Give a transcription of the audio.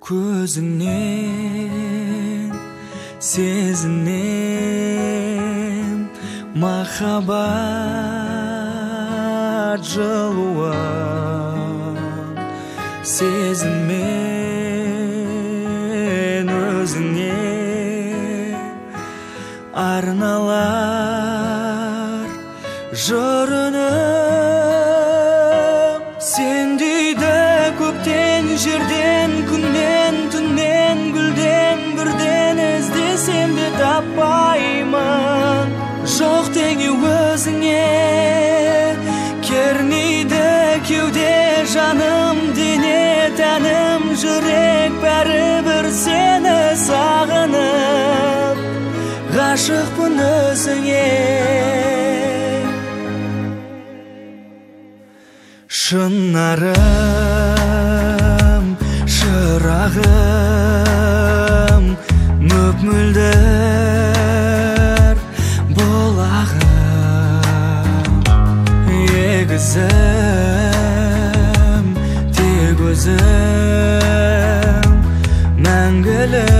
Көзіңнен сезінем махаббат жылуын, сезіммен өзіңе арналар жырынып. Сен дейді көптен жерден, күннен түннен, гүлден бірден іздесем де таппаймын. Жоқ теңеу өзіңе кернейді кеуде жаным, дене тәнім, жүрек бәрібір сені сағынып. Ғашықпын өзіңе. Шынарым, шырағым, мөп-мөлдір бұлағым, егізім тек өзім мәңгілік.